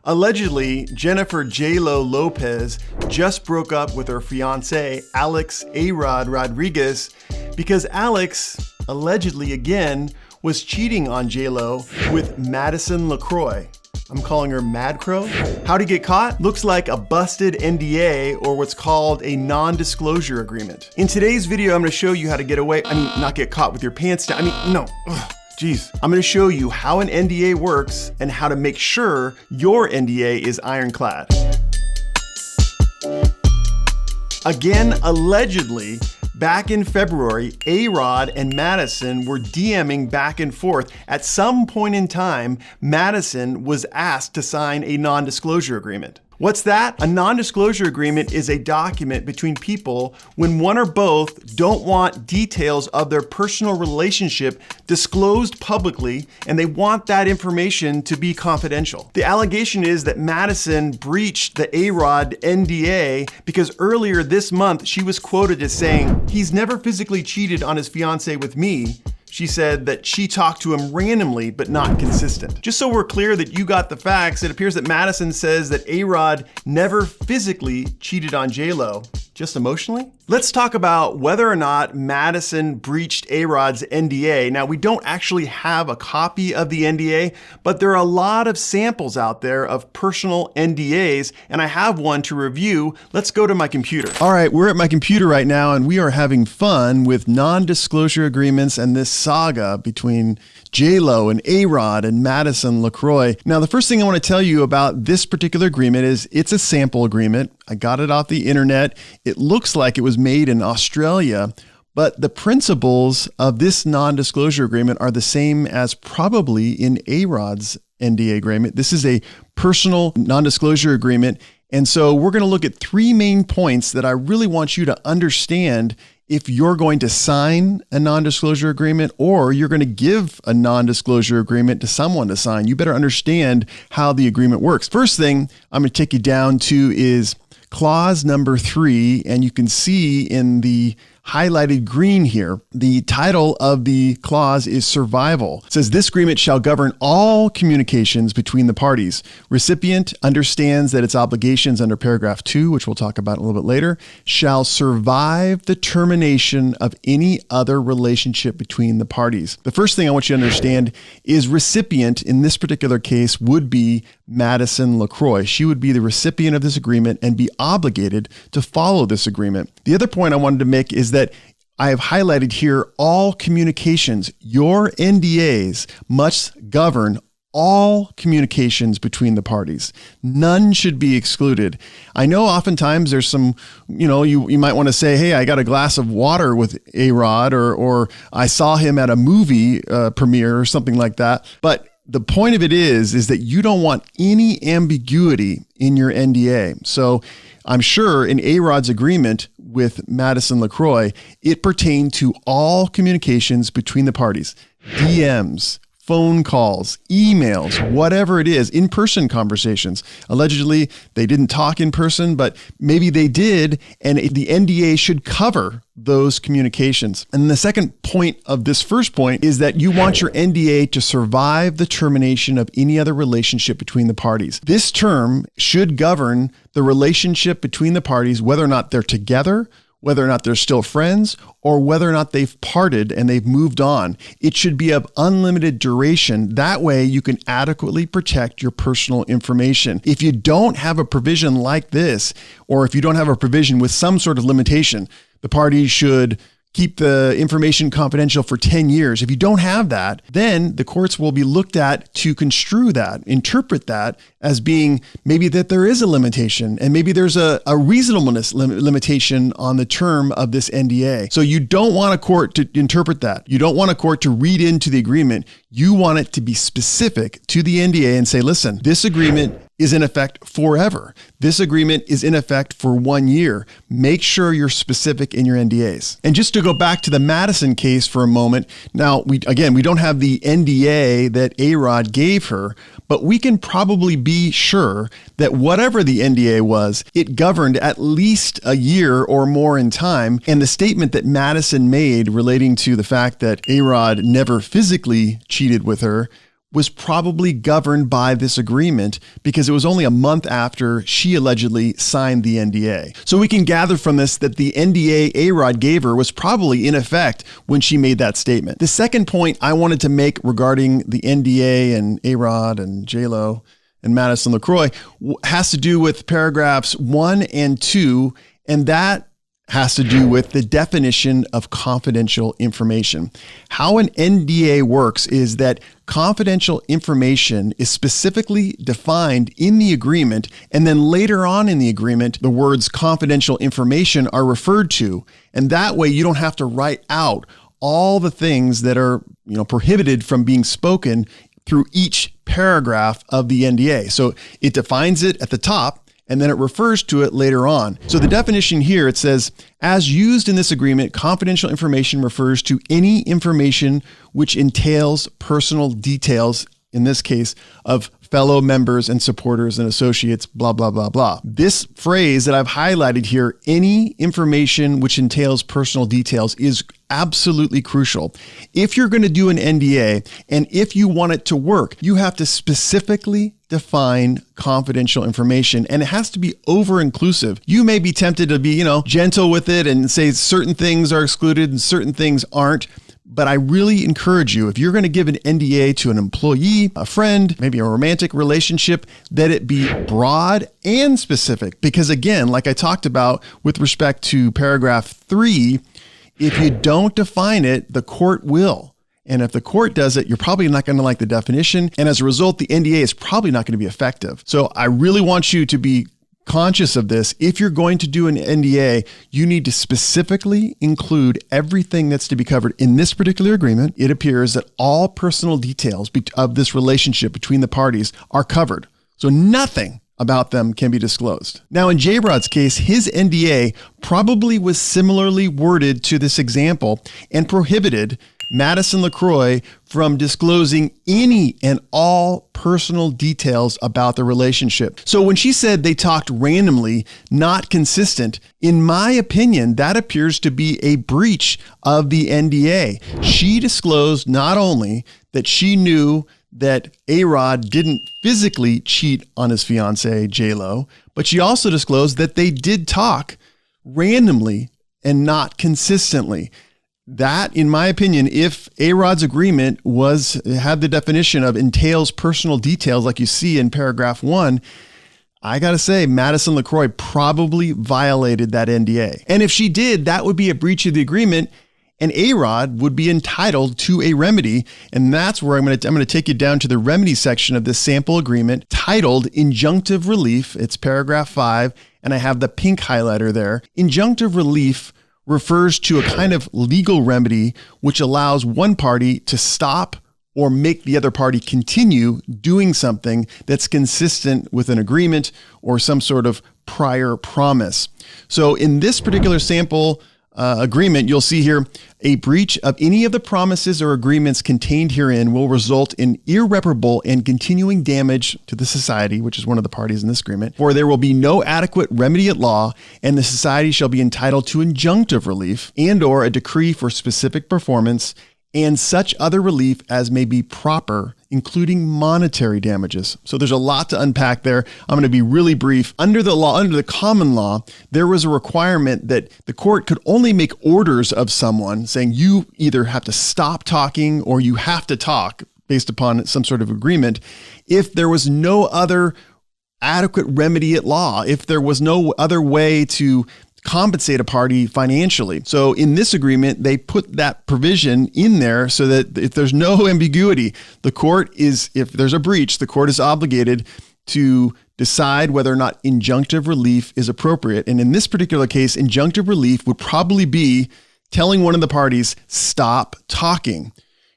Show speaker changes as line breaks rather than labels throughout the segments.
Allegedly, Jennifer J.Lo Lopez just broke up with her fiance, Alex ARod Rodriguez, because Alex, allegedly again, was cheating on J.Lo with Madison LeCroy. I'm calling her Mad Crow. How'd he get caught? Looks like a busted NDA, or what's called a non-disclosure agreement. In today's video, I'm gonna show you how to get away, not get caught with your pants down. Geez. I'm gonna show you how an NDA works and how to make sure your NDA is ironclad. Again, allegedly, back in February, ARod and Madison were DMing back and forth. At some point in time, Madison was asked to sign a non-disclosure agreement. What's that? A non-disclosure agreement is a document between people when one or both don't want details of their personal relationship disclosed publicly, and they want that information to be confidential. The allegation is that Madison breached the ARod NDA because earlier this month she was quoted as saying, "He's never physically cheated on his fiancée with me." She said that she talked to him randomly, but not consistent. Just so we're clear that you got the facts, it appears that Madison says that ARod never physically cheated on J.Lo, just emotionally? Let's talk about whether or not Madison breached ARod's NDA. Now, we don't actually have a copy of the NDA, but there are a lot of samples out there of personal NDAs, and I have one to review. Let's go to my computer. All right, we're at my computer right now, and we are having fun with non-disclosure agreements and this saga between J.Lo and ARod and Madison LeCroy. Now, the first thing I want to tell you about this particular agreement is it's a sample agreement. I got it off the internet. It looks like it was made in Australia, but the principles of this non-disclosure agreement are the same as probably in ARod's NDA agreement. This is a personal non-disclosure agreement. And so we're going to look at three main points that I really want you to understand if you're going to sign a non-disclosure agreement or you're going to give a non-disclosure agreement to someone to sign. You better understand how the agreement works. First thing I'm going to take you down to is clause number 3, and you can see in the highlighted green here, the title of the clause is survival. It says this agreement shall govern all communications between the parties. Recipient understands that its obligations under paragraph 2, which we'll talk about a little bit later, shall survive the termination of any other relationship between the parties. The first thing I want you to understand is recipient in this particular case would be Madison LeCroy. She would be the recipient of this agreement and be obligated to follow this agreement. The other point I wanted to make is that I have highlighted here all communications. Your NDAs must govern all communications between the parties. None should be excluded. I know oftentimes there's some, you might want to say, hey, I got a glass of water with ARod, or I saw him at a movie premiere or something like that. But the point of it is that you don't want any ambiguity in your NDA. So I'm sure in ARod's agreement with Madison LeCroy, it pertained to all communications between the parties, DMs, phone calls, emails, whatever it is, in-person conversations. Allegedly, they didn't talk in person, but maybe they did, and the NDA should cover those communications. And the second point of this first point is that you want your NDA to survive the termination of any other relationship between the parties. This term should govern the relationship between the parties, whether or not they're together, whether or not they're still friends, or whether or not they've parted and they've moved on. It should be of unlimited duration. That way you can adequately protect your personal information. If you don't have a provision like this, or if you don't have a provision with some sort of limitation, the parties should keep the information confidential for 10 years. If you don't have that, then the courts will be looked at to construe that, interpret that as being maybe that there is a limitation, and maybe there's a reasonableness limitation on the term of this NDA. So you don't want a court to interpret that. You don't want a court to read into the agreement. You want it to be specific to the NDA and say, listen, this agreement is in effect forever. This agreement is in effect for 1 year. Make sure you're specific in your NDAs. And just to go back to the Madison case for a moment, now, we don't have the NDA that ARod gave her, but we can probably be sure that whatever the NDA was, it governed at least a year or more in time. And the statement that Madison made relating to the fact that ARod never physically cheated with her was probably governed by this agreement because it was only a month after she allegedly signed the NDA. So we can gather from this that the NDA ARod gave her was probably in effect when she made that statement. The second point I wanted to make regarding the NDA and ARod and J.Lo and Madison LeCroy has to do with paragraphs 1 and 2, and that has to do with the definition of confidential information. How an NDA works is that confidential information is specifically defined in the agreement, and then later on in the agreement, the words confidential information are referred to. And that way you don't have to write out all the things that are, prohibited from being spoken through each paragraph of the NDA. So it defines it at the top, and then it refers to it later on. So the definition here, it says, as used in this agreement, confidential information refers to any information which entails personal details, in this case, of fellow members and supporters and associates, blah, blah, blah, blah. This phrase that I've highlighted here, any information which entails personal details, is absolutely crucial. If you're going to do an NDA and if you want it to work, you have to specifically define confidential information, and it has to be over-inclusive. You may be tempted to be, gentle with it and say certain things are excluded and certain things aren't. But I really encourage you, if you're going to give an NDA to an employee, a friend, maybe a romantic relationship, that it be broad and specific. Because again, like I talked about with respect to paragraph 3, if you don't define it, the court will. And if the court does it, you're probably not going to like the definition. And as a result, the NDA is probably not going to be effective. So I really want you to be conscious of this. If you're going to do an NDA, you need to specifically include everything that's to be covered in this particular agreement. It appears that all personal details of this relationship between the parties are covered. So nothing about them can be disclosed. Now, in J.Rod's case, his NDA probably was similarly worded to this example and prohibited Madison LeCroy from disclosing any and all personal details about the relationship. So when she said they talked randomly, not consistent, in my opinion, that appears to be a breach of the NDA. She disclosed not only that she knew that ARod didn't physically cheat on his fiancée, J.Lo, but she also disclosed that they did talk randomly and not consistently. That, in my opinion, if ARod's agreement had the definition of entails personal details like you see in paragraph 1, I got to say, Madison LeCroy probably violated that NDA. And if she did, that would be a breach of the agreement, and ARod would be entitled to a remedy. And that's where I'm going to take you down to the remedy section of this sample agreement titled Injunctive Relief. It's paragraph 5, and I have the pink highlighter there. Injunctive relief refers to a kind of legal remedy which allows one party to stop or make the other party continue doing something that's consistent with an agreement or some sort of prior promise. So in this particular sample agreement, you'll see here, a breach of any of the promises or agreements contained herein will result in irreparable and continuing damage to the society, which is one of the parties in this agreement, for there will be no adequate remedy at law, and the society shall be entitled to injunctive relief and or a decree for specific performance and such other relief as may be proper, including monetary damages. So there's a lot to unpack there. I'm going to be really brief. Under the common law, there was a requirement that the court could only make orders of someone saying you either have to stop talking or you have to talk based upon some sort of agreement if there was no other adequate remedy at law, if there was no other way to compensate a party financially. So in this agreement, they put that provision in there so that if there's no ambiguity, if there's a breach, the court is obligated to decide whether or not injunctive relief is appropriate. And in this particular case, injunctive relief would probably be telling one of the parties, stop talking.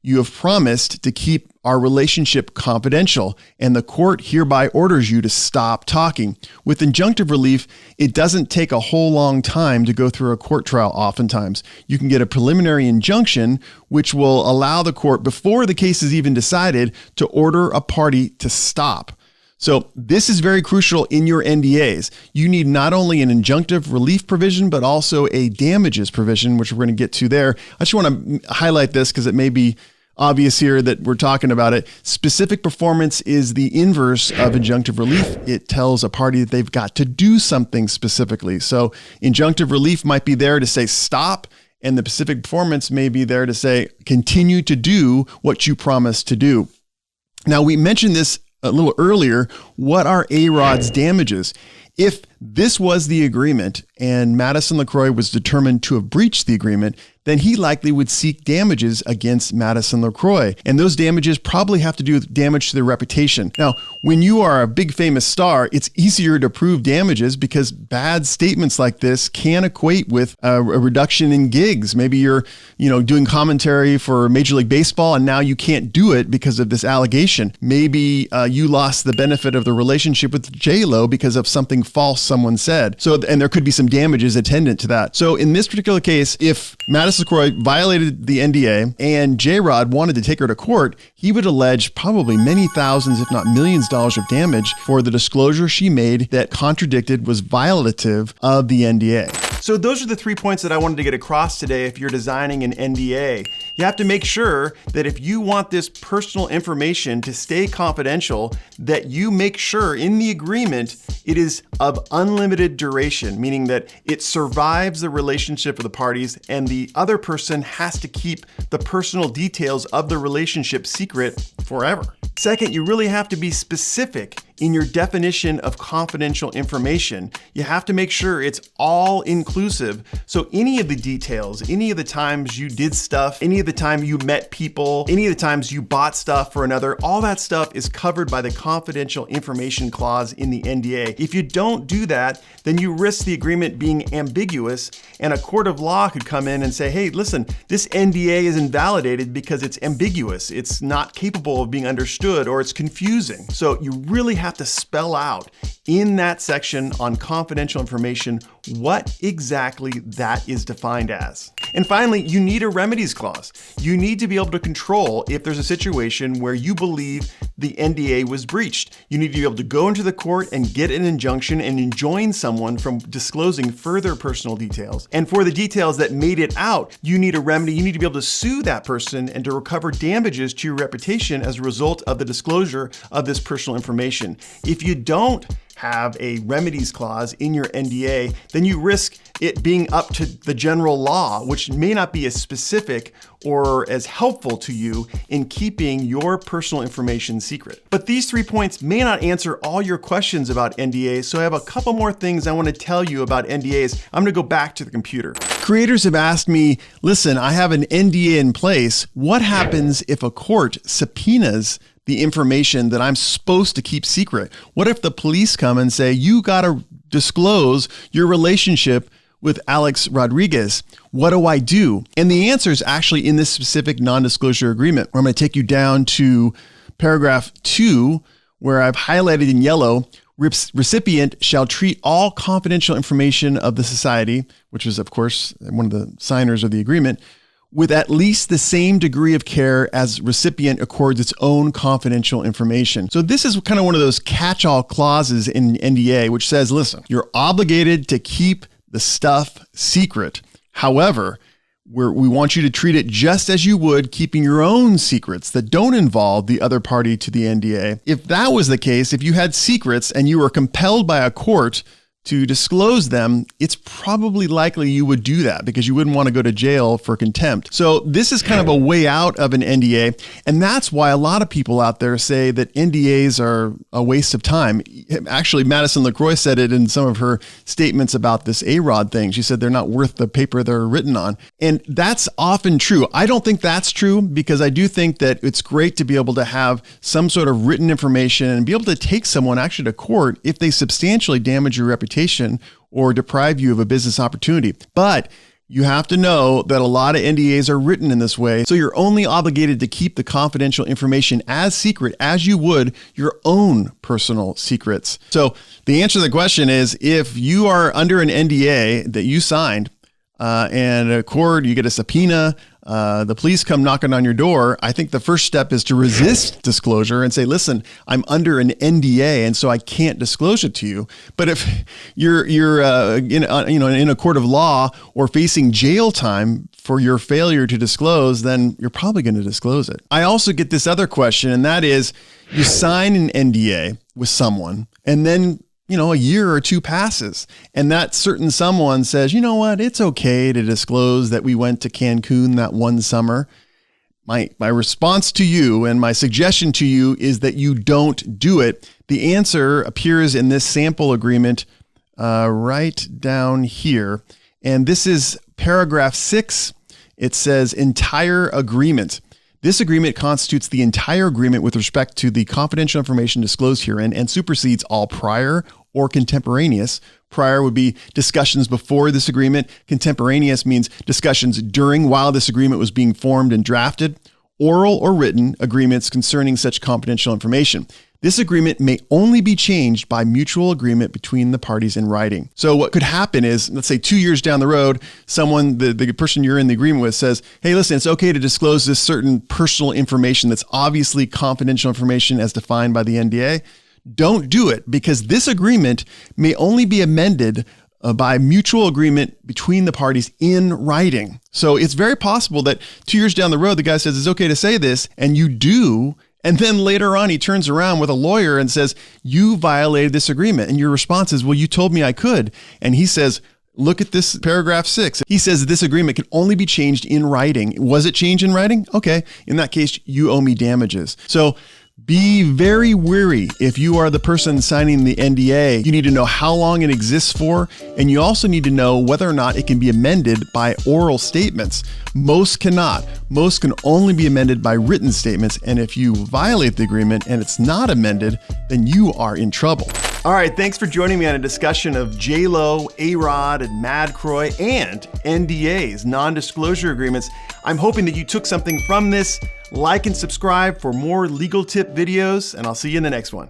You have promised to keep our relationship confidential, and the court hereby orders you to stop talking. With injunctive relief, it doesn't take a whole long time to go through a court trial oftentimes. You can get a preliminary injunction, which will allow the court, before the case is even decided, to order a party to stop. So this is very crucial in your NDAs. You need not only an injunctive relief provision, but also a damages provision, which we're going to get to there. I just want to highlight this because it may be obvious here that we're talking about it. Specific performance is the inverse of injunctive relief. It tells a party that they've got to do something specifically. So injunctive relief might be there to say stop, and the specific performance may be there to say continue to do what you promised to do. Now, we mentioned this a little earlier. What are ARod's damages? If this was the agreement and Madison LeCroy was determined to have breached the agreement, then he likely would seek damages against Madison LeCroy. And those damages probably have to do with damage to their reputation. Now, when you are a big famous star, it's easier to prove damages because bad statements like this can equate with a reduction in gigs. Maybe you're, doing commentary for Major League Baseball and now you can't do it because of this allegation. Maybe you lost the benefit of the relationship with J.Lo because of something false someone said. So, and there could be some damages attendant to that. So in this particular case, if Madison LeCroy violated the NDA and ARod wanted to take her to court, he would allege probably many thousands, if not millions of dollars of damage for the disclosure she made that contradicted, was violative of the NDA. So those are the 3 points that I wanted to get across today. If you're designing an NDA, you have to make sure that if you want this personal information to stay confidential, that you make sure in the agreement it is of unlimited duration, meaning that it survives the relationship of the parties and the other person has to keep the personal details of the relationship secret forever. Second, you really have to be specific in your definition of confidential information. You have to make sure it's all inclusive. So any of the details, any of the times you did stuff, any of the time you met people, any of the times you bought stuff for another, all that stuff is covered by the confidential information clause in the NDA. If you don't do that, then you risk the agreement being ambiguous and a court of law could come in and say, hey, listen, this NDA is invalidated because it's ambiguous. It's not capable of being understood or it's confusing. So you really have to spell out in that section on confidential information what exactly that is defined as. And finally, you need a remedies clause. You need to be able to control if there's a situation where you believe the NDA was breached. You need to be able to go into the court and get an injunction and enjoin someone from disclosing further personal details. And for the details that made it out, you need a remedy. You need to be able to sue that person and to recover damages to your reputation as a result of the disclosure of this personal information. If you don't have a remedies clause in your NDA, then you risk it being up to the general law, which may not be as specific or as helpful to you in keeping your personal information secret. But these 3 points may not answer all your questions about NDAs, so I have a couple more things I want to tell you about NDAs. I'm going to go back to the computer. Creators have asked me, listen, I have an NDA in place. What happens if a court subpoenas the information that I'm supposed to keep secret? What if the police come and say, you got to disclose your relationship with Alex Rodriguez? What do I do? And the answer is actually in this specific non-disclosure agreement, where I'm going to take you down to paragraph 2, where I've highlighted in yellow, recipient shall treat all confidential information of the society, which is, of course, one of the signers of the agreement, with at least the same degree of care as recipient accords its own confidential information. So this is kind of one of those catch-all clauses in NDA, which says, listen, you're obligated to keep the stuff secret. However, we want you to treat it just as you would keeping your own secrets that don't involve the other party to the NDA. If that was the case, if you had secrets and you were compelled by a court to disclose them, it's probably likely you would do that because you wouldn't want to go to jail for contempt. So this is kind of a way out of an NDA. And that's why a lot of people out there say that NDAs are a waste of time. Actually, Madison LeCroy said it in some of her statements about this ARod thing. She said they're not worth the paper they're written on. And that's often true. I don't think that's true because I do think that it's great to be able to have some sort of written information and be able to take someone actually to court if they substantially damage your reputation or deprive you of a business opportunity. But you have to know that a lot of NDAs are written in this way. So you're only obligated to keep the confidential information as secret as you would your own personal secrets. So the answer to the question is, if you are under an NDA that you signed and a court, you get a subpoena the police come knocking on your door, I think the first step is to resist disclosure and say, listen, I'm under an NDA, and so I can't disclose it to you. But if you're in a court of law or facing jail time for your failure to disclose, then you're probably going to disclose it. I also get this other question, and that is, you sign an NDA with someone, and then a year or two passes, and that certain someone says, you know what, it's okay to disclose that we went to Cancun that one summer. My response to you and my suggestion to you is that you don't do it. The answer appears in this sample agreement right down here. And this is paragraph 6. It says entire agreement. This agreement constitutes the entire agreement with respect to the confidential information disclosed herein and supersedes all prior or contemporaneous. Prior would be discussions before this agreement. Contemporaneous means discussions during while this agreement was being formed and drafted. Oral or written agreements concerning such confidential information. This agreement may only be changed by mutual agreement between the parties in writing. So what could happen is, let's say 2 years down the road, someone, the person you're in the agreement with says, hey, listen, it's okay to disclose this certain personal information that's obviously confidential information as defined by the NDA. Don't do it, because this agreement may only be amended by mutual agreement between the parties in writing. So it's very possible that 2 years down the road, the guy says it's okay to say this, and you do. And then later on, he turns around with a lawyer and says, you violated this agreement. And your response is, well, you told me I could. And he says, look at this paragraph 6. He says this agreement can only be changed in writing. Was it changed in writing? Okay. In that case, you owe me damages. So be very wary if you are the person signing the NDA. You need to know how long it exists for, and you also need to know whether or not it can be amended by oral statements. Most cannot. Most can only be amended by written statements, and if you violate the agreement and it's not amended, then you are in trouble. All right, thanks for joining me on a discussion of J.Lo, ARod, and LeCroy, and NDAs, non-disclosure agreements. I'm hoping that you took something from this. Like and subscribe for more legal tip videos, and I'll see you in the next one.